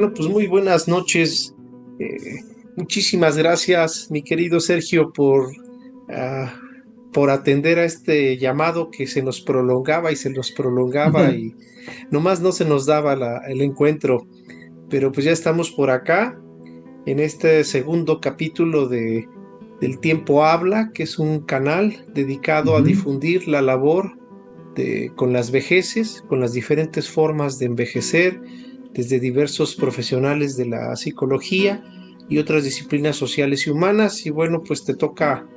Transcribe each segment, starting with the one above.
Bueno, pues muy buenas noches. Eh, Muchísimas gracias, mi querido Sergio, ah, por atender a este llamado que se nos prolongaba y se nos prolongaba y nomás no se nos daba el encuentro. Pero pues ya estamos por acá en este segundo capítulo del Tiempo Habla, que es un canal dedicado a Ujú. difundir la labor con las vejeces, con las diferentes formas de envejecer, desde diversos profesionales de la psicología y otras disciplinas sociales y humanas. Y bueno, pues te toca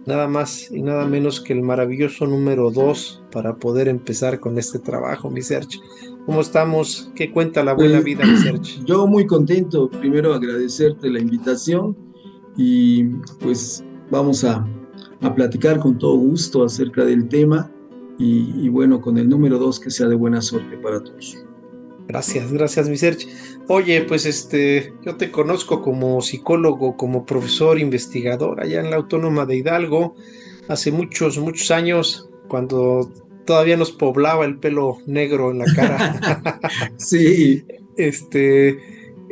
nada más y nada menos que el maravilloso número 2 para poder empezar con este trabajo, mi Serge. ¿Cómo estamos? ¿Qué cuenta la buena Pues vida, mi Serge? yo muy contento, primero agradecerte la invitación y pues vamos a platicar con todo gusto acerca del tema y bueno, con el número 2 que sea de buena suerte para todos. Gracias, gracias, mi Serge. Oye, pues yo te conozco como psicólogo, como profesor investigador allá en la Autónoma de Hidalgo, hace muchos, muchos años, cuando todavía nos poblaba el pelo negro en la cara. Sí, Este,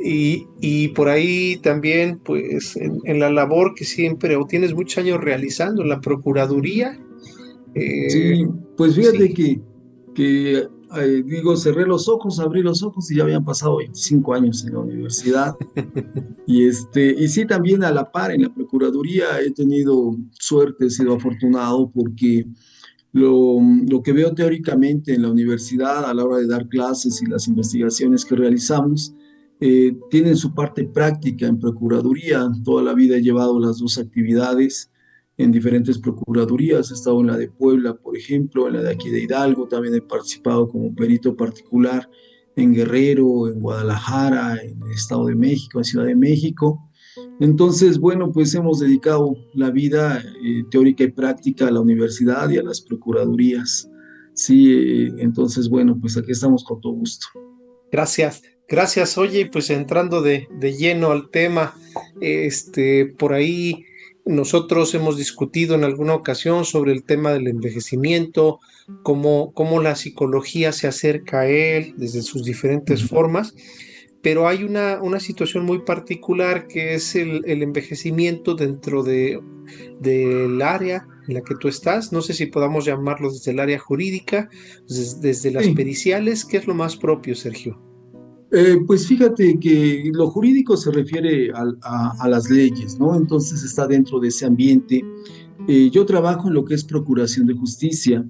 y por ahí también, pues, en la labor que siempre, o tienes muchos años realizando en la Procuraduría, eh, sí, pues fíjate sí, que digo, cerré los ojos, abrí los ojos y ya habían pasado 25 años en la universidad. Y sí, también a la par en la Procuraduría he tenido suerte, he sido afortunado porque lo que veo teóricamente en la universidad a la hora de dar clases y las investigaciones que realizamos tienen su parte práctica en Procuraduría. Toda la vida he llevado las dos actividades en diferentes procuradurías. He estado en la de Puebla, por ejemplo, en la de aquí de Hidalgo. También he participado como perito particular en Guerrero, en Guadalajara, en el Estado de México, en Ciudad de México. Entonces, bueno, pues hemos dedicado la vida teórica y práctica a la universidad y a las procuradurías. Sí, entonces, bueno, pues aquí estamos con todo gusto. gracias, gracias. Oye, pues entrando de lleno al tema, por ahí nosotros hemos discutido en alguna ocasión sobre el tema del envejecimiento, cómo la psicología se acerca a él desde sus diferentes Ujú. formas, pero hay una situación muy particular que es el envejecimiento dentro del área en la que tú estás. No sé si podamos llamarlo desde el área jurídica, desde las Sí, periciales. ¿Qué es lo más propio, Sergio? pues fíjate que lo jurídico se refiere a las leyes, ¿no? Entonces está dentro de ese ambiente. Yo trabajo en lo que es procuración de justicia,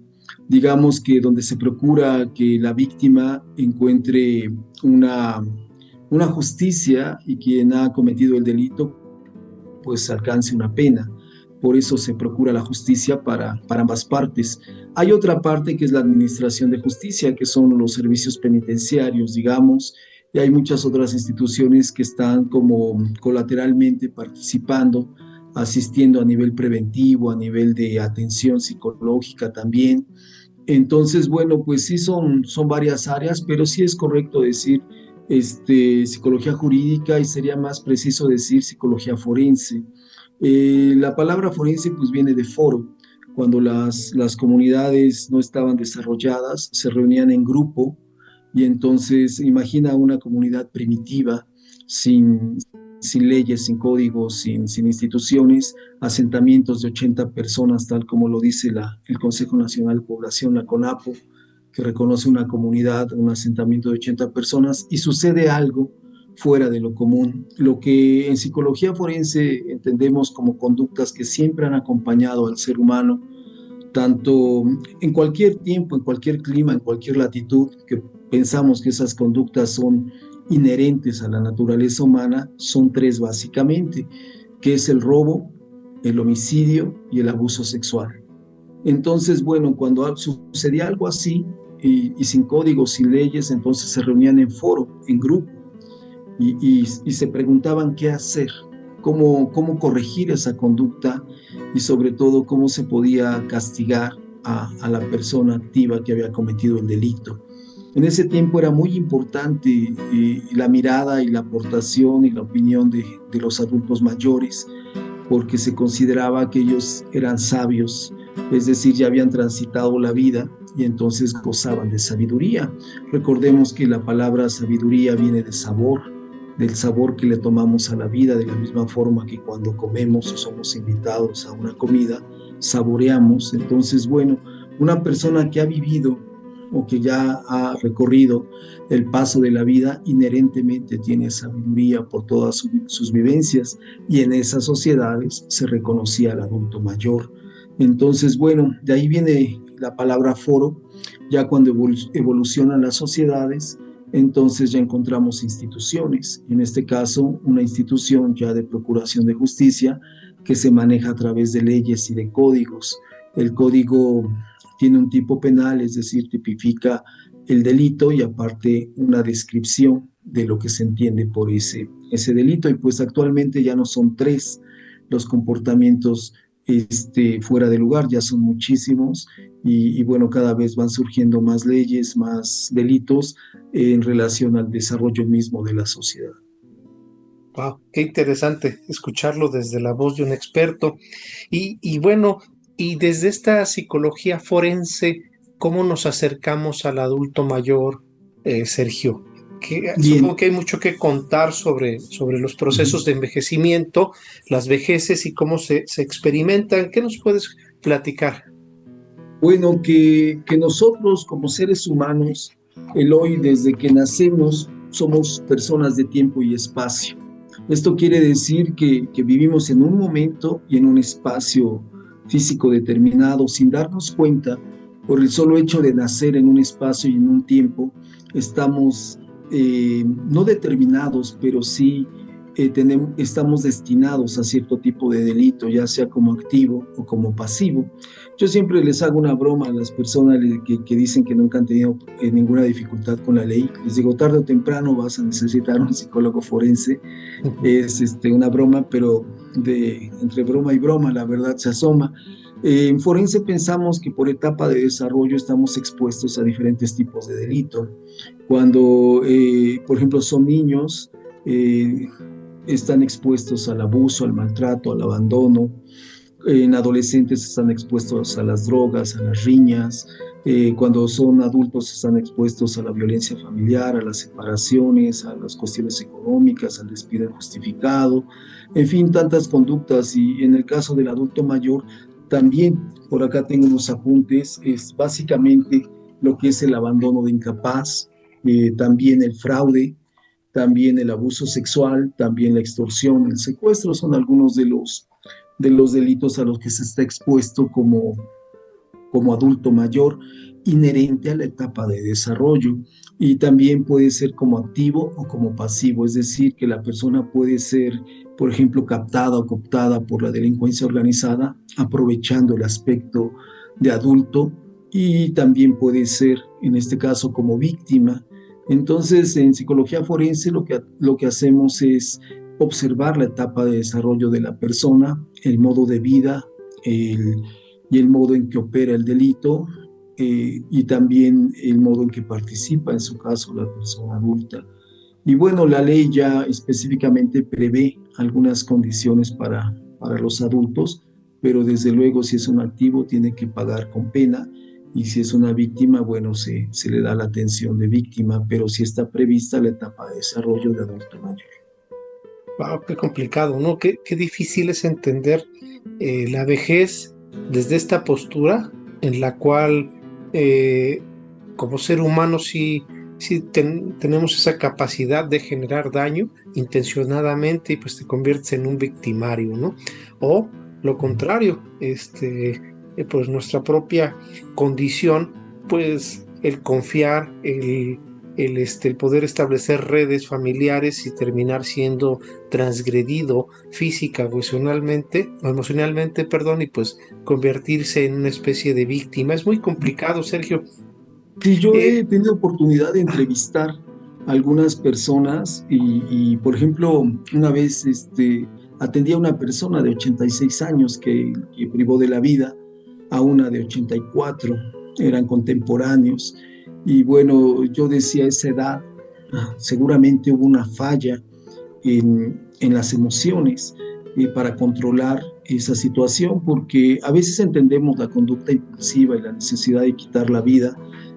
digamos que donde se procura que la víctima encuentre una, una justicia y quien ha cometido el delito pues alcance una pena. Por eso se procura la justicia para ambas partes. Hay otra parte que es la administración de justicia, que son los servicios penitenciarios, digamos, y hay muchas otras instituciones que están como colateralmente participando, asistiendo a nivel preventivo, a nivel de atención psicológica también. Entonces, bueno, pues sí son varias áreas, pero sí es correcto decir psicología jurídica y sería más preciso decir psicología forense. La palabra forense pues viene de foro. Cuando las comunidades no estaban desarrolladas, se reunían en grupo y entonces imagina una comunidad primitiva, sin, sin leyes, sin códigos, sin instituciones, asentamientos de 80 personas, tal como lo dice el Consejo Nacional de Población, la CONAPO, que reconoce una comunidad, un asentamiento de 80 personas, y sucede algo fuera de lo común, lo que en psicología forense entendemos como conductas que siempre han acompañado al ser humano, tanto en cualquier tiempo, en cualquier clima, en cualquier latitud, que pensamos que esas conductas son inherentes a la naturaleza humana, son tres básicamente, que es el robo, el homicidio y el abuso sexual. Entonces, bueno, cuando sucedía algo así y sin códigos, sin leyes, entonces se reunían en foro, en grupo, y se preguntaban qué hacer, cómo corregir esa conducta y sobre todo cómo se podía castigar a la persona activa que había cometido el delito. En ese tiempo era muy importante la mirada y la aportación y la opinión de los adultos mayores, porque se consideraba que ellos eran sabios, es decir, ya habían transitado la vida y entonces gozaban de sabiduría. Recordemos que la palabra sabiduría viene de sabor, del sabor que le tomamos a la vida, de la misma forma que cuando comemos o somos invitados a una comida, saboreamos. Entonces, bueno, una persona que ha vivido o que ya ha recorrido el paso de la vida, inherentemente tiene sabiduría por todas sus vivencias, y en esas sociedades se reconocía al adulto mayor. Entonces, bueno, de ahí viene la palabra foro. Ya cuando evolucionan las sociedades, entonces ya encontramos instituciones, en este caso una institución ya de procuración de justicia que se maneja a través de leyes y de códigos. El código tiene un tipo penal, es decir, tipifica el delito y aparte una descripción de lo que se entiende por ese delito. Y pues actualmente ya no son tres los comportamientos fuera de lugar, ya son muchísimos, y bueno, cada vez van surgiendo más leyes, más delitos en relación al desarrollo mismo de la sociedad. Wow, qué interesante escucharlo desde la voz de un experto. Y bueno, y desde esta psicología forense, ¿cómo nos acercamos al adulto mayor, Sergio? Supongo Bien, que hay mucho que contar sobre los procesos uh-huh. de envejecimiento, las vejeces y cómo se experimentan. ¿Qué nos puedes platicar? Bueno, que nosotros como seres humanos, Eloy, desde que nacemos, somos personas de tiempo y espacio. Esto quiere decir que vivimos en un momento y en un espacio físico determinado, sin darnos cuenta. Por el solo hecho de nacer en un espacio y en un tiempo, estamos no determinados, pero sí estamos destinados a cierto tipo de delito, ya sea como activo o como pasivo. Yo siempre les hago una broma a las personas que dicen que nunca han tenido ninguna dificultad con la ley. Les digo, tarde o temprano vas a necesitar un psicólogo forense. Es una broma, pero entre broma y broma la verdad se asoma. En forense pensamos que por etapa de desarrollo estamos expuestos a diferentes tipos de delito. Cuando, por ejemplo, son niños, eh, están expuestos al abuso, al maltrato, al abandono. En adolescentes están expuestos a las drogas, a las riñas. Cuando son adultos están expuestos a la violencia familiar, a las separaciones, a las cuestiones económicas, al despido injustificado, en fin, tantas conductas. Y en el caso del adulto mayor, también por acá tengo unos apuntes, es básicamente lo que es el abandono de incapaz, también el fraude, también el abuso sexual, también la extorsión, el secuestro, son algunos de los delitos a los que se está expuesto como adulto mayor, inherente a la etapa de desarrollo. Y también puede ser como activo o como pasivo, es decir, que la persona puede ser, por ejemplo, captada o cooptada por la delincuencia organizada, aprovechando el aspecto de adulto, y también puede ser, en este caso, como víctima. Entonces, en psicología forense lo que hacemos es observar la etapa de desarrollo de la persona, el modo de vida y el modo en que opera el delito, y también el modo en que participa, en su caso, la persona adulta. Y bueno, la ley ya específicamente prevé algunas condiciones para los adultos, pero desde luego si es un activo tiene que pagar con pena, y si es una víctima, bueno, se le da la atención de víctima, pero sí está prevista la etapa de desarrollo de adulto mayor. Wow, qué complicado, ¿no? Qué difícil es entender la vejez desde esta postura en la cual eh, como ser humano sí tenemos esa capacidad de generar daño intencionadamente y pues te conviertes en un victimario, ¿no? O lo contrario, pues nuestra propia condición, pues el confiar, el poder establecer redes familiares y terminar siendo transgredido física o emocionalmente, perdón, y pues convertirse en una especie de víctima. Es muy complicado, Sergio. Sí, yo Eh, he tenido oportunidad de entrevistar a algunas personas por ejemplo, una vez atendí a una persona de 86 años que privó de la vida a una de 84, eran contemporáneos. Y bueno, yo decía, a esa edad seguramente hubo una falla en las emociones para controlar esa situación, porque a veces entendemos la conducta impulsiva y la necesidad de quitar la vida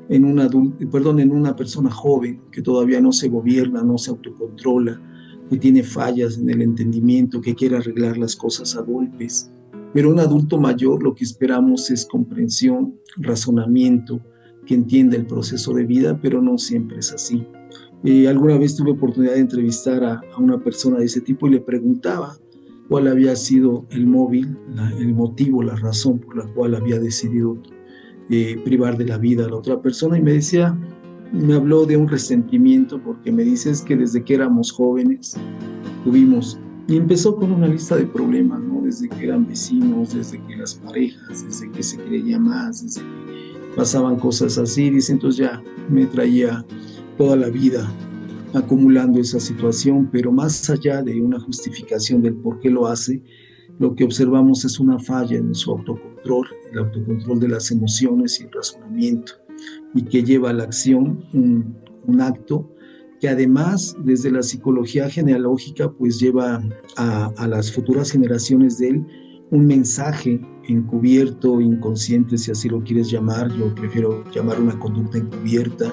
en una persona joven que todavía no se gobierna, no se autocontrola, que tiene fallas en el entendimiento, que quiere arreglar las cosas a golpes. Pero un adulto mayor lo que esperamos es comprensión, razonamiento, que entienda el proceso de vida, pero no siempre es así. Alguna vez tuve oportunidad de entrevistar a una persona de ese tipo y le preguntaba cuál había sido el motivo, la razón por la cual había decidido privar de la vida a la otra persona, y me habló de un resentimiento porque me dice es que desde que éramos jóvenes tuvimos, y empezó con una lista de problemas, ¿no? Desde que eran vecinos, desde que las parejas, desde que se creía más, desde que pasaban cosas así, dice, entonces ya me traía toda la vida acumulando esa situación, pero más allá de una justificación del por qué lo hace, lo que observamos es una falla en su autocontrol, el autocontrol de las emociones y el razonamiento, y que lleva a la acción un acto que además desde la psicología genealógica pues lleva a las futuras generaciones de él un mensaje encubierto, inconsciente, si así lo quieres llamar. Yo prefiero llamar una conducta encubierta,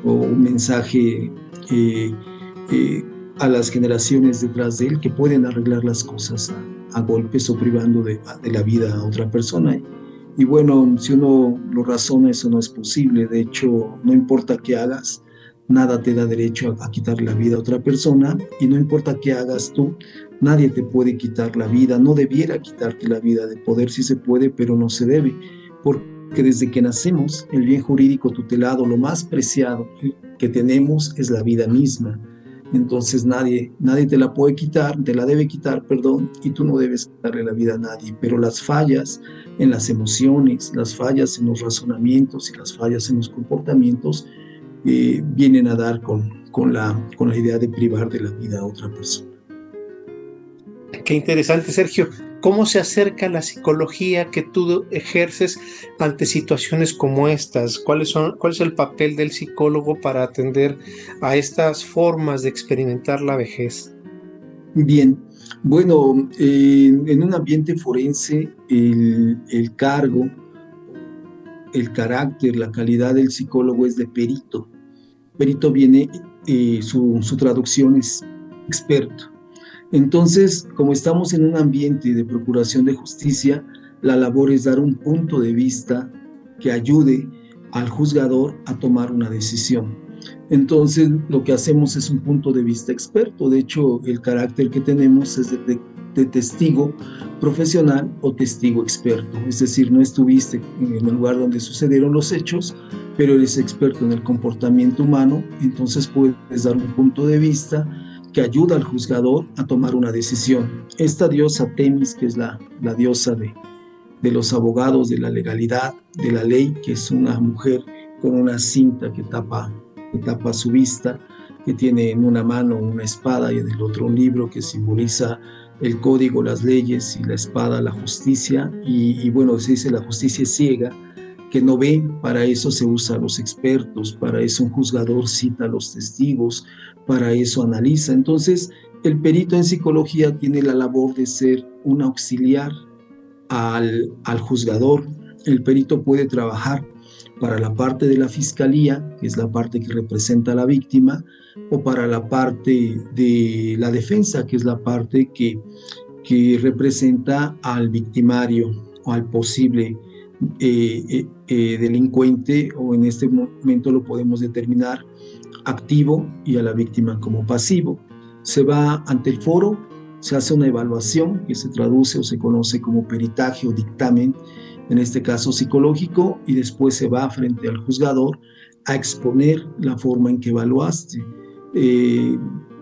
o un mensaje a las generaciones detrás de él, que pueden arreglar las cosas a golpes o privando de la vida a otra persona. Y bueno, si uno lo razona, eso no es posible. De hecho, no importa qué hagas, nada te da derecho a quitar la vida a otra persona, y no importa qué hagas tú, nadie te puede quitar la vida, no debiera quitarte la vida. De poder sí se puede, pero no se debe, porque desde que nacemos, el bien jurídico tutelado, lo más preciado que tenemos es la vida misma. Entonces nadie te la puede quitar, te la debe quitar, perdón, y tú no debes quitarle la vida a nadie. Pero las fallas en las emociones, las fallas en los razonamientos y las fallas en los comportamientos vienen a dar con la idea de privar de la vida a otra persona. Qué interesante, Sergio. ¿Cómo se acerca la psicología que tú ejerces ante situaciones como estas? ¿Cuál es el papel del psicólogo para atender a estas formas de experimentar la vejez? Bien, bueno, en un ambiente forense, el cargo, el carácter, la calidad del psicólogo es de perito. Perito viene, su traducción es experto. Entonces, como estamos en un ambiente de procuración de justicia, la labor es dar un punto de vista que ayude al juzgador a tomar una decisión. Entonces, lo que hacemos es un punto de vista experto. De hecho, el carácter que tenemos es de testigo profesional o testigo experto. Es decir, no estuviste en el lugar donde sucedieron los hechos, pero eres experto en el comportamiento humano, entonces puedes dar un punto de vista que ayuda al juzgador a tomar una decisión. Esta diosa Temis, que es la diosa de los abogados, de la legalidad, de la ley, que es una mujer con una cinta que tapa su vista, que tiene en una mano una espada y en el otro un libro que simboliza el código, las leyes, y la espada, la justicia. Y bueno, se dice la justicia es ciega, que no ve. Para eso se usa a los expertos, para eso un juzgador cita a los testigos, para eso analiza. Entonces, el perito en psicología tiene la labor de ser un auxiliar al juzgador. El perito puede trabajar para la parte de la fiscalía, que es la parte que representa a la víctima, o para la parte de la defensa, que es la parte que representa al victimario o al posible delincuente, o en este momento lo podemos determinar activo, y a la víctima como pasivo. Se va ante el foro, se hace una evaluación que se traduce o se conoce como peritaje o dictamen, en este caso psicológico, y después se va frente al juzgador a exponer la forma en que evaluaste.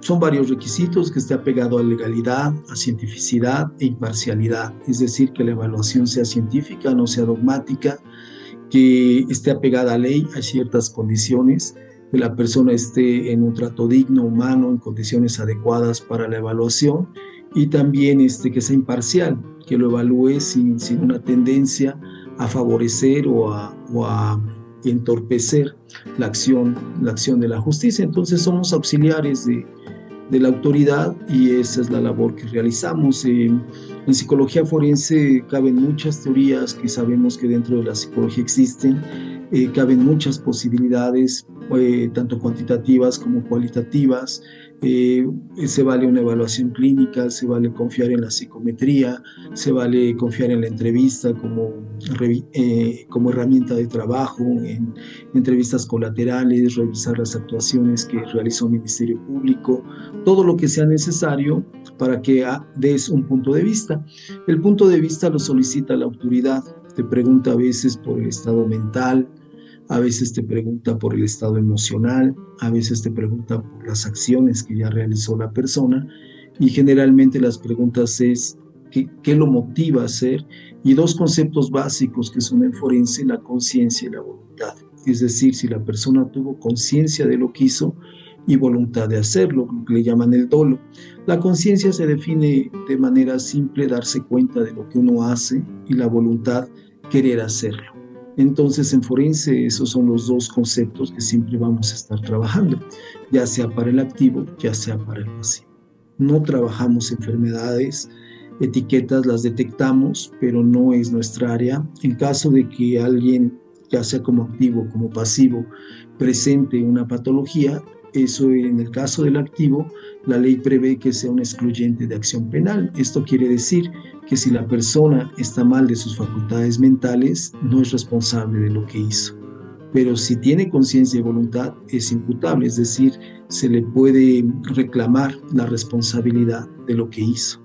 Son varios requisitos: que esté apegado a legalidad, a cientificidad e imparcialidad, es decir, que la evaluación sea científica, no sea dogmática, que esté apegada a ley, a ciertas condiciones, que la persona esté en un trato digno, humano, en condiciones adecuadas para la evaluación, y también que sea imparcial, que lo evalúe sin una tendencia a favorecer o a entorpecer la acción de la justicia. Entonces somos auxiliares de la autoridad, y esa es la labor que realizamos. En psicología forense caben muchas teorías que sabemos que dentro de la psicología existen, caben muchas posibilidades, tanto cuantitativas como cualitativas. Eh, Se vale una evaluación clínica, se vale confiar en la psicometría, se vale confiar en la entrevista como herramienta de trabajo, en entrevistas colaterales, revisar las actuaciones que realizó el Ministerio Público, todo lo que sea necesario para que des un punto de vista. El punto de vista lo solicita la autoridad, te pregunta a veces por el estado mental, a veces te pregunta por el estado emocional, a veces te pregunta por las acciones que ya realizó la persona y generalmente las preguntas es qué lo motiva a hacer y dos conceptos básicos que son en forense, la conciencia y la voluntad. Es decir, si la persona tuvo conciencia de lo que hizo y voluntad de hacerlo, lo que le llaman el dolo. La conciencia se define de manera simple, darse cuenta de lo que uno hace y la voluntad, querer hacerlo. Entonces, en forense, esos son los dos conceptos que siempre vamos a estar trabajando, ya sea para el activo, ya sea para el pasivo. No trabajamos enfermedades, etiquetas las detectamos, pero no es nuestra área. En caso de que alguien, ya sea como activo o como pasivo, presente una patología, eso en el caso del activo, la ley prevé que sea un excluyente de acción penal. Esto quiere decir que si la persona está mal de sus facultades mentales, no es responsable de lo que hizo. Pero si tiene conciencia y voluntad, es imputable, es decir, se le puede reclamar la responsabilidad de lo que hizo.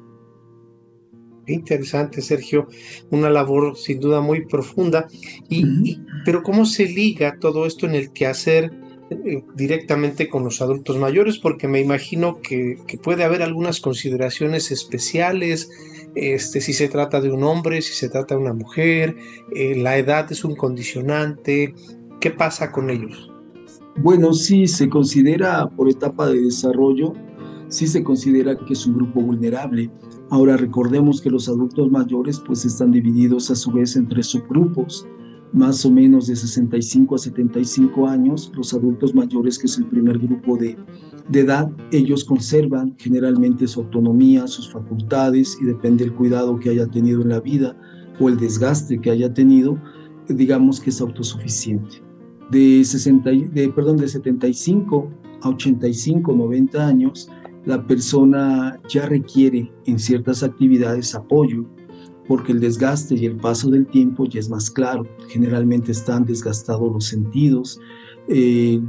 Qué interesante, Sergio, una labor sin duda muy profunda. Pero ¿cómo se liga todo esto en el quehacer directamente con los adultos mayores? Porque me imagino que puede haber algunas consideraciones especiales, si se trata de un hombre, si se trata de una mujer, la edad es un condicionante. ¿Qué pasa con ellos? Bueno, sí se considera por etapa de desarrollo, sí se considera que es un grupo vulnerable. Ahora recordemos que los adultos mayores pues están divididos a su vez en tres subgrupos, más o menos de 65 a 75 años. Los adultos mayores, que es el primer grupo de edad, ellos conservan generalmente su autonomía, sus facultades y depende del cuidado que haya tenido en la vida o el desgaste que haya tenido, digamos que es autosuficiente de 75 a 85, 90 años, la persona ya requiere en ciertas actividades apoyo, porque el desgaste y el paso del tiempo ya es más claro. Generalmente están desgastados los sentidos, eh,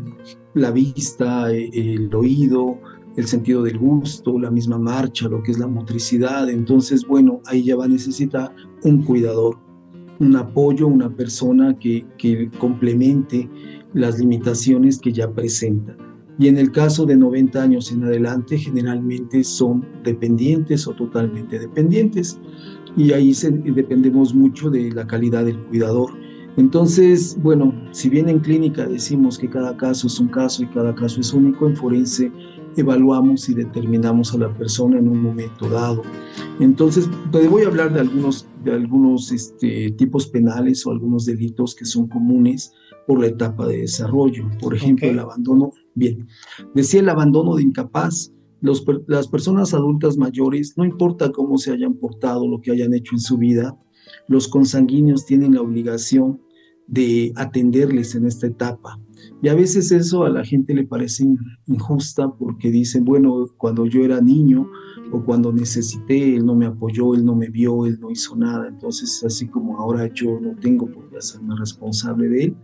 la vista, el oído, el sentido del gusto, la misma marcha, lo que es la motricidad. Entonces, bueno, ahí ya va a necesitar un cuidador, un apoyo, una persona que complemente las limitaciones que ya presenta. Y en el caso de 90 años en adelante, generalmente son dependientes o totalmente dependientes. Y ahí dependemos mucho de la calidad del cuidador. Entonces, bueno, si bien en clínica decimos que cada caso es un caso y cada caso es único, en forense evaluamos y determinamos a la persona en un momento dado. Entonces, te voy a hablar de algunos tipos penales o algunos delitos que son comunes por la etapa de desarrollo. Por ejemplo, el abandono. Bien, decía el abandono de incapaz. Las personas adultas mayores, no importa cómo se hayan portado, lo que hayan hecho en su vida, los consanguíneos tienen la obligación de atenderles en esta etapa. Y a veces eso a la gente le parece injusta porque dicen, bueno, cuando yo era niño o cuando necesité, él no me apoyó, él no me vio, él no hizo nada. Entonces, así como ahora yo no tengo por qué hacerme responsable de él,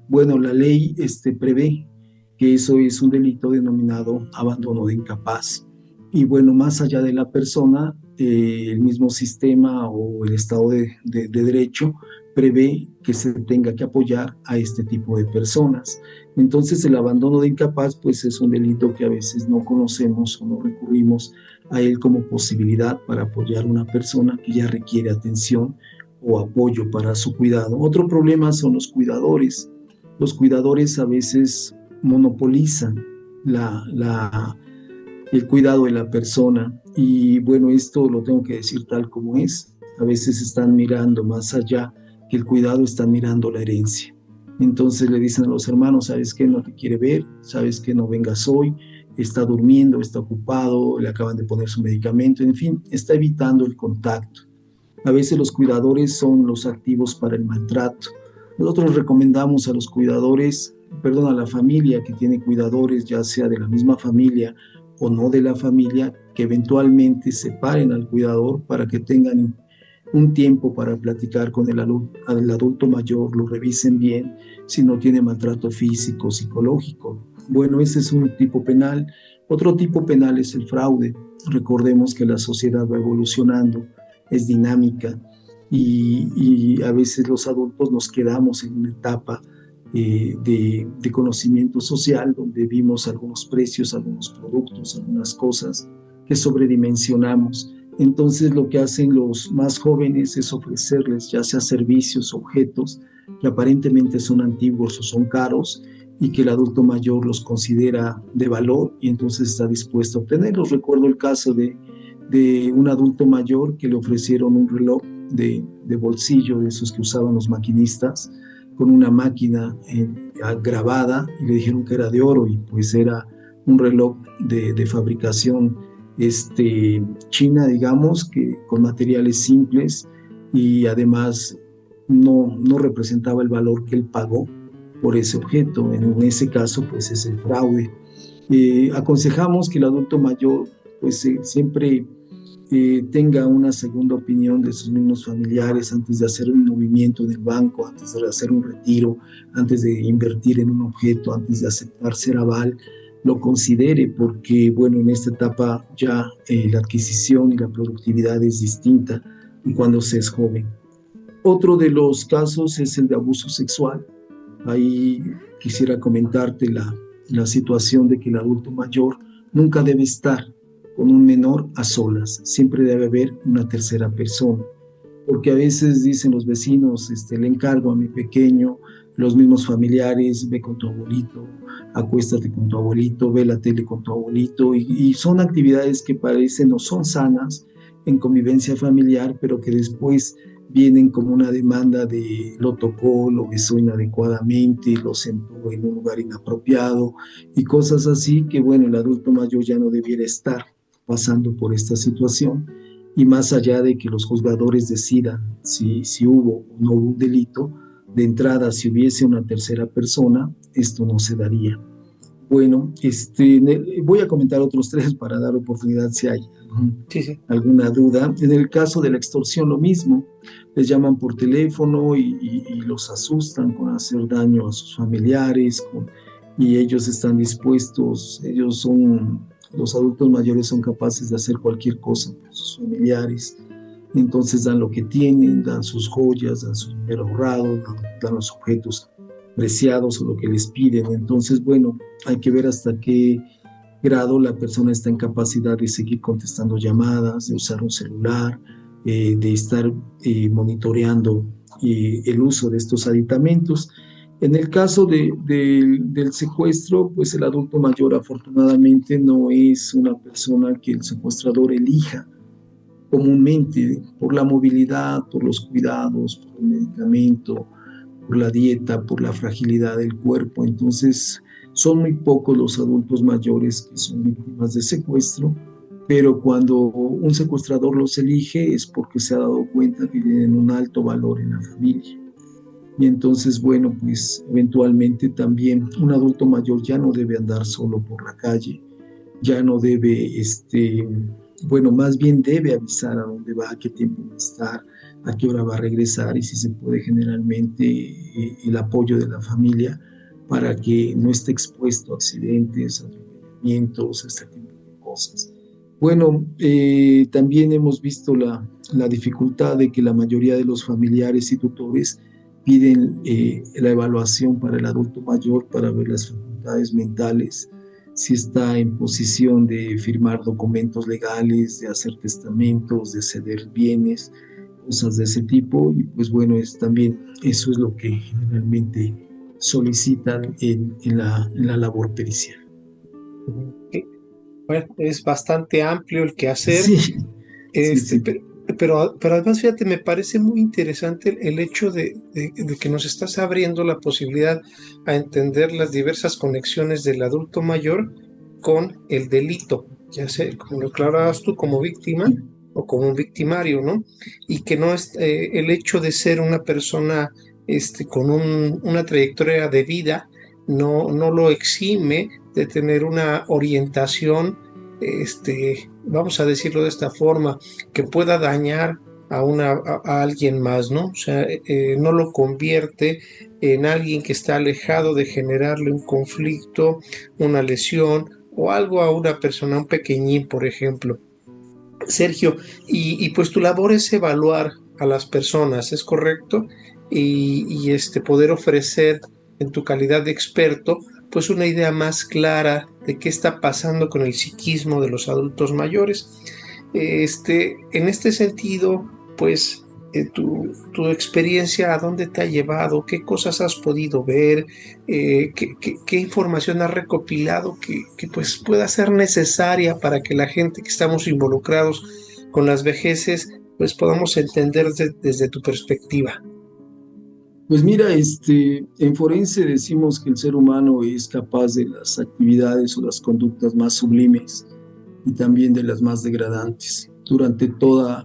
bueno, la ley prevé que eso es un delito denominado abandono de incapaz. Y bueno, más allá de la persona, el mismo sistema o el Estado de Derecho prevé que se tenga que apoyar a este tipo de personas. Entonces el abandono de incapaz pues es un delito que a veces no conocemos o no recurrimos a él como posibilidad para apoyar a una persona que ya requiere atención o apoyo para su cuidado. Otro problema son los cuidadores. Los cuidadores a veces monopolizan el cuidado de la persona y bueno, esto lo tengo que decir tal como es. A veces están mirando más allá que el cuidado, están mirando la herencia. Entonces le dicen a los hermanos, ¿sabes qué? No te quiere ver, ¿sabes qué? No vengas hoy, está durmiendo, está ocupado, le acaban de poner su medicamento, en fin, está evitando el contacto. A veces los cuidadores son los activos para el maltrato. Nosotros recomendamos a los cuidadores, perdón, a la familia que tiene cuidadores, ya sea de la misma familia o no de la familia, que eventualmente separen al cuidador para que tengan un tiempo para platicar con el adulto mayor, lo revisen bien si no tiene maltrato físico, psicológico. Bueno, ese es un tipo penal. Otro tipo penal es el fraude. Recordemos que la sociedad va evolucionando, es dinámica y a veces los adultos nos quedamos en una etapa de conocimiento social donde vimos algunos precios, algunos productos, algunas cosas que sobredimensionamos. Entonces lo que hacen los más jóvenes es ofrecerles ya sea servicios, objetos que aparentemente son antiguos o son caros y que el adulto mayor los considera de valor y entonces está dispuesto a obtenerlos. Recuerdo el caso de un adulto mayor que le ofrecieron un reloj de bolsillo, de esos que usaban los maquinistas, con una máquina grabada y le dijeron que era de oro y pues era un reloj de fabricación china, digamos, que con materiales simples y además no representaba el valor que él pagó por ese objeto. En ese caso, pues es el fraude. Aconsejamos que el adulto mayor pues siempre tenga una segunda opinión de sus mismos familiares antes de hacer un movimiento en el banco, antes de hacer un retiro, antes de invertir en un objeto, antes de aceptar ser aval, lo considere porque, bueno, en esta etapa ya la adquisición y la productividad es distinta y cuando se es joven. Otro de los casos es el de abuso sexual. Ahí quisiera comentarte la situación de que el adulto mayor nunca debe estar con un menor a solas, siempre debe haber una tercera persona, porque a veces dicen los vecinos, le encargo a mi pequeño, los mismos familiares, ve con tu abuelito, acuéstate con tu abuelito, ve la tele con tu abuelito, y son actividades que parecen no son sanas en convivencia familiar, pero que después vienen como una demanda de lo tocó, lo besó inadecuadamente, lo sentó en un lugar inapropiado y cosas así que, bueno, el adulto mayor ya no debiera estar pasando por esta situación y más allá de que los juzgadores decidan si hubo o no hubo un delito, de entrada, si hubiese una tercera persona, esto no se daría. Bueno, voy a comentar otros tres para dar oportunidad si hay alguna duda. En el caso de la extorsión, lo mismo. Les llaman por teléfono y los asustan con hacer daño a sus familiares y ellos están dispuestos, los adultos mayores son capaces de hacer cualquier cosa por sus familiares. Entonces dan lo que tienen, dan sus joyas, dan su dinero ahorrado, dan los objetos preciados o lo que les piden. Entonces, bueno, hay que ver hasta qué grado la persona está en capacidad de seguir contestando llamadas, de usar un celular, de estar monitoreando el uso de estos aditamentos. En el caso del secuestro, pues el adulto mayor afortunadamente no es una persona que el secuestrador elija comúnmente por la movilidad, por los cuidados, por el medicamento, por la dieta, por la fragilidad del cuerpo. Entonces, son muy pocos los adultos mayores que son víctimas de secuestro, pero cuando un secuestrador los elige es porque se ha dado cuenta que tienen un alto valor en la familia. Y entonces, bueno, pues eventualmente también un adulto mayor ya no debe andar solo por la calle, ya no debe, bueno, más bien debe avisar a dónde va, a qué tiempo va a estar, a qué hora va a regresar y si se puede generalmente el apoyo de la familia para que no esté expuesto a accidentes, atropellamientos, este tipo de cosas. Bueno, también hemos visto la dificultad de que la mayoría de los familiares y tutores piden la evaluación para el adulto mayor para ver las facultades mentales, si está en posición de firmar documentos legales, de hacer testamentos, de ceder bienes, cosas de ese tipo. Y pues bueno, también eso es lo que generalmente solicitan en la labor pericial. Bueno, es bastante amplio el que hacer. Sí, sí. Pero además, fíjate, me parece muy interesante el hecho de que nos estás abriendo la posibilidad a entender las diversas conexiones del adulto mayor con el delito, ya sea, como lo aclarabas tú, como víctima o como un victimario, ¿no? Y que no es el hecho de ser una persona con una trayectoria de vida, no lo exime de tener una orientación vamos a decirlo de esta forma, que pueda dañar a alguien más, ¿no? O sea, no lo convierte en alguien que está alejado de generarle un conflicto, una lesión o algo a una persona, un pequeñín, por ejemplo. Sergio, y pues tu labor es evaluar a las personas, ¿es correcto? Poder ofrecer en tu calidad de experto, pues una idea más clara de qué está pasando con el psiquismo de los adultos mayores. En este sentido, pues tu experiencia, ¿a dónde te ha llevado? ¿Qué cosas has podido ver? ¿Qué información has recopilado que pues pueda ser necesaria para que la gente que estamos involucrados con las vejeces pues podamos entender desde tu perspectiva? Pues mira, en forense decimos que el ser humano es capaz de las actividades o las conductas más sublimes y también de las más degradantes durante todo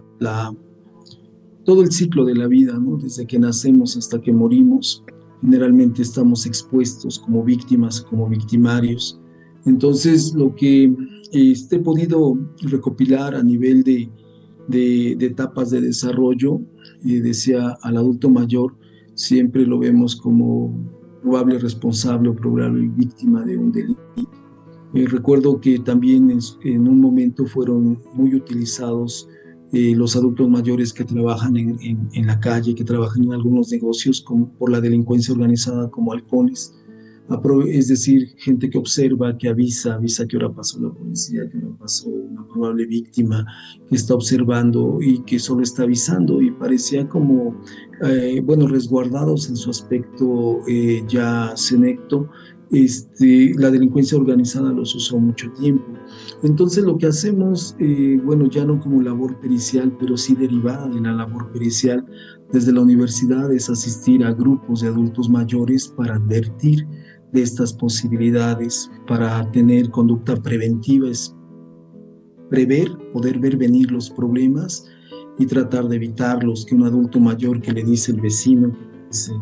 el ciclo de la vida, ¿no? Desde que nacemos hasta que morimos. Generalmente estamos expuestos como víctimas, como victimarios. Entonces, lo que he podido recopilar a nivel de etapas de desarrollo, decía al adulto mayor, siempre lo vemos como probable responsable o probable víctima de un delito. Recuerdo que también en un momento fueron muy utilizados los adultos mayores que trabajan en la calle, que trabajan en algunos negocios por la delincuencia organizada como halcones. Es decir, gente que observa, que avisa que ahora pasó la policía, que ahora pasó una probable víctima, que está observando y que solo está avisando, y parecía como, bueno, resguardados en su aspecto ya senecto. La delincuencia organizada los usó mucho tiempo. Entonces lo que hacemos, bueno, ya no como labor pericial, pero sí derivada de la labor pericial desde la universidad, es asistir a grupos de adultos mayores para advertir de estas posibilidades, para tener conducta preventiva, es prever, poder ver venir los problemas y tratar de evitarlos. Que un adulto mayor que le dice el vecino, que le dice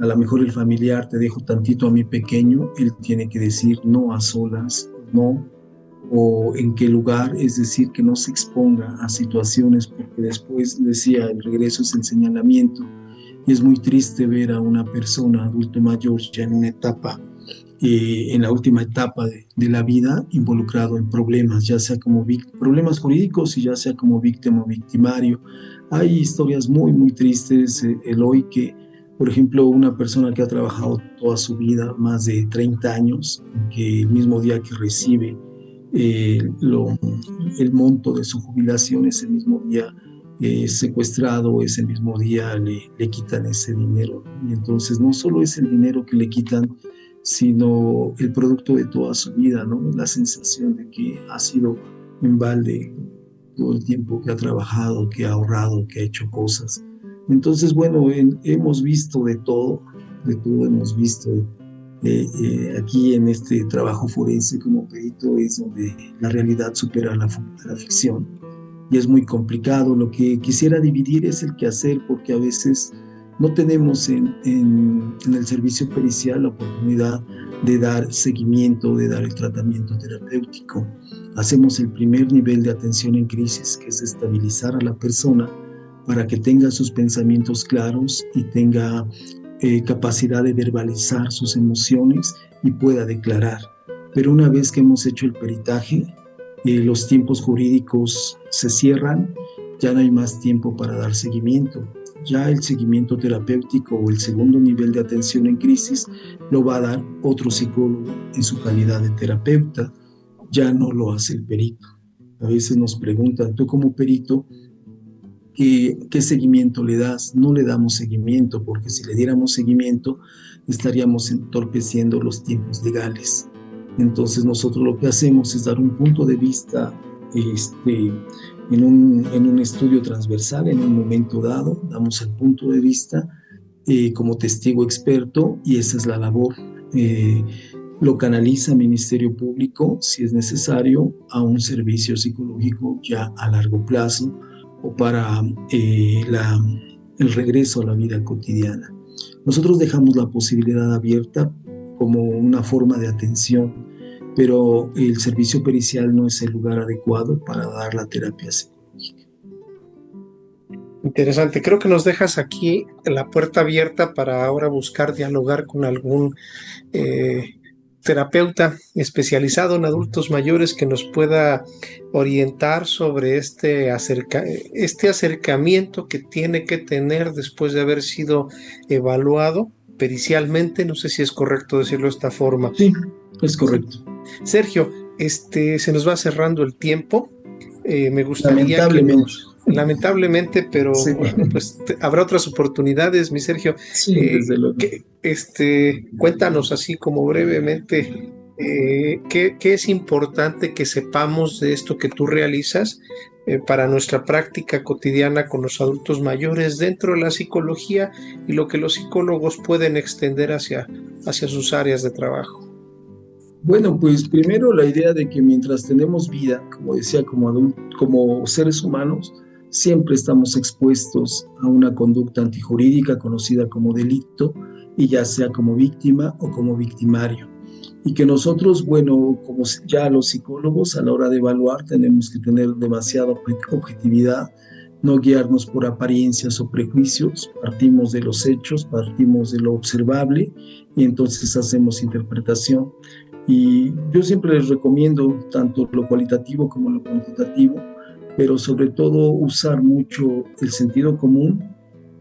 a lo mejor el familiar, te dejo tantito a mi pequeño, él tiene que decir no a solas, no, o en qué lugar, es decir, que no se exponga a situaciones, porque después, decía, el regreso es el señalamiento, y es muy triste ver a una persona adulto mayor ya en una etapa, en la última etapa de la vida, involucrado en problemas, ya sea como problemas jurídicos y ya sea como víctima o victimario. Hay historias muy, muy tristes, Eloy, que, por ejemplo, una persona que ha trabajado toda su vida, más de 30 años, que el mismo día que recibe el monto de su jubilación, ese mismo día secuestrado, ese mismo día le quitan ese dinero. Y entonces no solo es el dinero que le quitan, sino el producto de toda su vida, ¿no? La sensación de que ha sido en balde todo el tiempo que ha trabajado, que ha ahorrado, que ha hecho cosas. Entonces, bueno, hemos visto de todo hemos visto. Aquí en este trabajo forense como perito es donde la realidad supera la ficción, y es muy complicado. Lo que quisiera dividir es el quehacer, porque a veces no tenemos en el servicio pericial la oportunidad de dar seguimiento, de dar el tratamiento terapéutico. Hacemos el primer nivel de atención en crisis, que es estabilizar a la persona para que tenga sus pensamientos claros y tenga capacidad de verbalizar sus emociones y pueda declarar. Pero una vez que hemos hecho el peritaje, los tiempos jurídicos se cierran, ya no hay más tiempo para dar seguimiento. Ya el seguimiento terapéutico o el segundo nivel de atención en crisis lo va a dar otro psicólogo en su calidad de terapeuta, ya no lo hace el perito. A veces nos preguntan, tú como perito, ¿qué seguimiento le das? No le damos seguimiento, porque si le diéramos seguimiento estaríamos entorpeciendo los tiempos legales. Entonces nosotros lo que hacemos es dar un punto de vista en un estudio transversal, en un momento dado, damos el punto de vista como testigo experto, y esa es la labor. Lo canaliza Ministerio Público, si es necesario, a un servicio psicológico ya a largo plazo, o para el regreso a la vida cotidiana. Nosotros dejamos la posibilidad abierta como una forma de atención pero el servicio pericial no es el lugar adecuado para dar la terapia psicológica. Interesante. Creo que nos dejas aquí la puerta abierta para ahora buscar dialogar con algún eh, terapeuta especializado en adultos mayores que nos pueda orientar sobre este acercamiento que tiene que tener después de haber sido evaluado pericialmente. No sé si es correcto decirlo de esta forma. Sí, es correcto. Sergio, se nos va cerrando el tiempo. Me gustaría lamentablemente, pero sí. pues habrá otras oportunidades, mi Sergio. Sí, desde luego. Cuéntanos así como brevemente, ¿qué es importante que sepamos de esto que tú realizas para nuestra práctica cotidiana con los adultos mayores dentro de la psicología y lo que los psicólogos pueden extender hacia sus áreas de trabajo? Bueno, pues primero la idea de que mientras tenemos vida, como decía, como seres humanos, siempre estamos expuestos a una conducta antijurídica conocida como delito, y ya sea como víctima o como victimario. Y que nosotros, bueno, como ya los psicólogos, a la hora de evaluar, tenemos que tener demasiada objetividad, no guiarnos por apariencias o prejuicios, partimos de los hechos, partimos de lo observable y entonces hacemos interpretación. Y yo siempre les recomiendo tanto lo cualitativo como lo cuantitativo, pero sobre todo usar mucho el sentido común,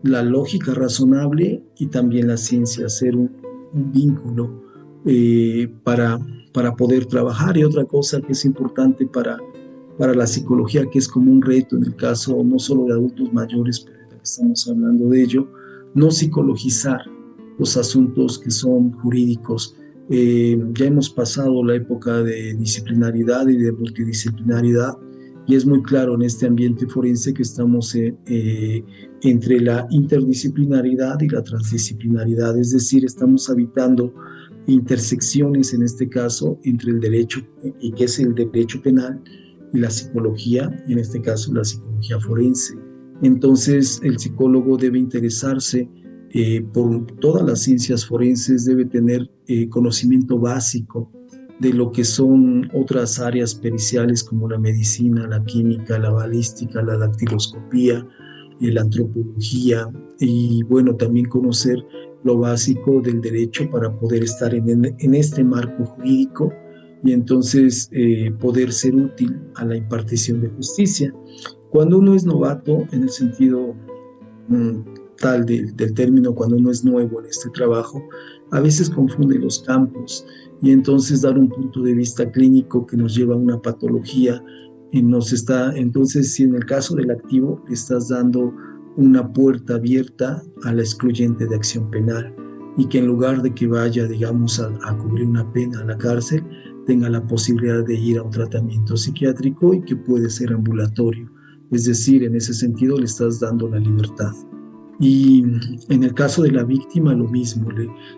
la lógica razonable y también la ciencia, hacer un vínculo para poder trabajar. Y otra cosa que es importante para la psicología, que es como un reto en el caso no solo de adultos mayores, pero ya que estamos hablando de ello, no psicologizar los asuntos que son jurídicos. Ya hemos pasado la época de disciplinaridad y de multidisciplinaridad, y es muy claro en este ambiente forense que estamos entre la interdisciplinaridad y la transdisciplinaridad, es decir, estamos habitando intersecciones en este caso entre el derecho, y que es el derecho penal, y la psicología, en este caso la psicología forense. Entonces el psicólogo debe interesarse por todas las ciencias forenses, debe tener conocimiento básico de lo que son otras áreas periciales como la medicina, la química, la balística, la dactiloscopía, la antropología, y bueno, también conocer lo básico del derecho para poder estar en este marco jurídico y entonces poder ser útil a la impartición de justicia. Cuando uno es novato, en el sentido tal del término, cuando uno es nuevo en este trabajo, a veces confunde los campos y entonces dar un punto de vista clínico que nos lleva a una patología entonces si en el caso del activo le estás dando una puerta abierta a la excluyente de acción penal, y que en lugar de que vaya, digamos, a cubrir una pena a la cárcel, tenga la posibilidad de ir a un tratamiento psiquiátrico y que puede ser ambulatorio. Es decir, en ese sentido le estás dando la libertad. Y en el caso de la víctima, lo mismo.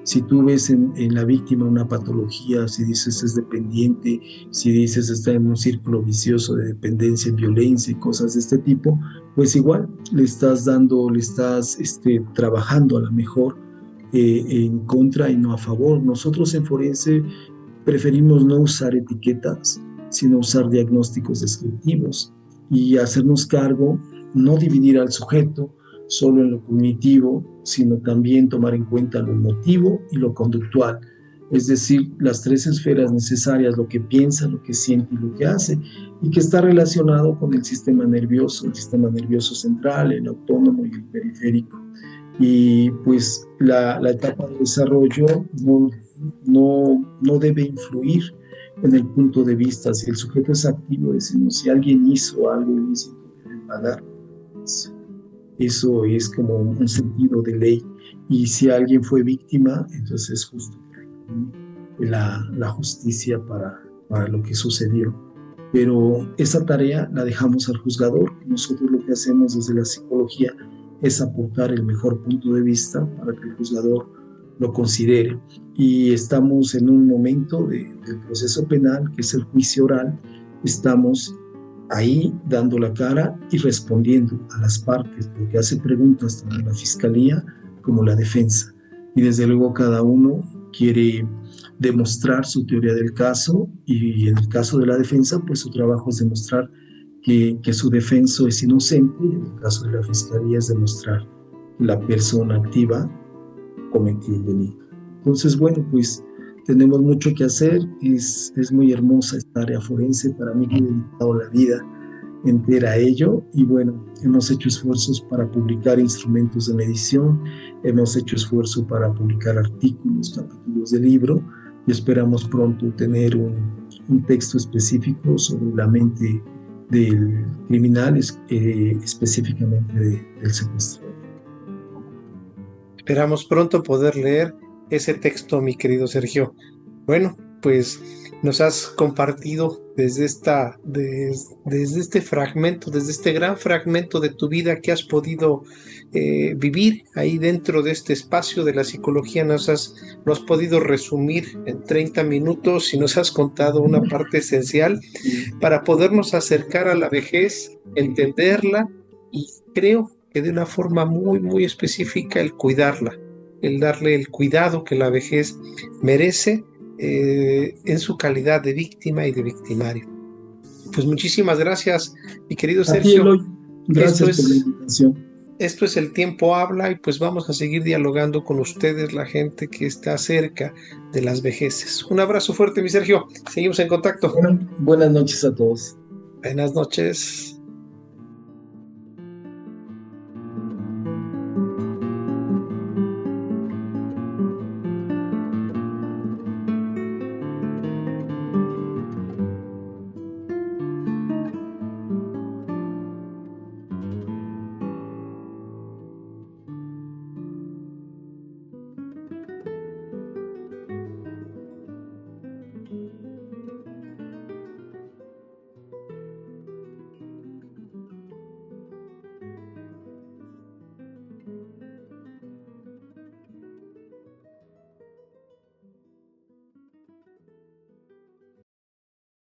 Si tú ves en la víctima una patología, si dices es dependiente, si dices está en un círculo vicioso de dependencia, violencia y cosas de este tipo, pues igual le estás trabajando a lo mejor en contra y no a favor. Nosotros en forense preferimos no usar etiquetas, sino usar diagnósticos descriptivos y hacernos cargo, no dividir al sujeto solo en lo cognitivo, sino también tomar en cuenta lo emotivo y lo conductual, es decir, las tres esferas necesarias, lo que piensa, lo que siente y lo que hace, y que está relacionado con el sistema nervioso central, el autónomo y el periférico. Y pues la etapa de desarrollo no debe influir en el punto de vista. Si el sujeto es activo, decimos, si alguien hizo algo ilícito, debe pagar. Eso es como un sentido de ley. Y si alguien fue víctima, entonces es justo la justicia para lo que sucedió. Pero esa tarea la dejamos al juzgador. Nosotros lo que hacemos desde la psicología es aportar el mejor punto de vista para que el juzgador lo considere. Y estamos en un momento del proceso penal, que es el juicio oral. Estamos ahí dando la cara y respondiendo a las partes, porque hace preguntas tanto la fiscalía como la defensa. Y desde luego cada uno quiere demostrar su teoría del caso, y en el caso de la defensa, pues su trabajo es demostrar que su defenso es inocente, y en el caso de la fiscalía es demostrar que la persona activa cometió el delito. Entonces, bueno, pues tenemos mucho que hacer. Es muy hermosa esta área forense. Para mí, que he dedicado la vida entera a ello, y bueno, hemos hecho esfuerzos para publicar instrumentos de medición, hemos hecho esfuerzo para publicar artículos, capítulos de libro, y esperamos pronto tener un texto específico sobre la mente del criminal, específicamente del secuestrador. Esperamos pronto poder leer ese texto, mi querido Sergio. Bueno, pues nos has compartido desde este fragmento, desde este gran fragmento de tu vida que has podido vivir ahí dentro de este espacio de la psicología. Lo has podido resumir en 30 minutos y nos has contado una parte esencial para podernos acercar a la vejez, entenderla, y creo que de una forma muy, muy específica, el cuidarla, el darle el cuidado que la vejez merece, en su calidad de víctima y de victimario. Pues muchísimas gracias, mi querido Sergio. Gracias por la invitación. Esto es El Tiempo Habla, y pues vamos a seguir dialogando con ustedes, la gente que está cerca de las vejeces. Un abrazo fuerte, mi Sergio. Seguimos en contacto. Buenas noches a todos. Buenas noches.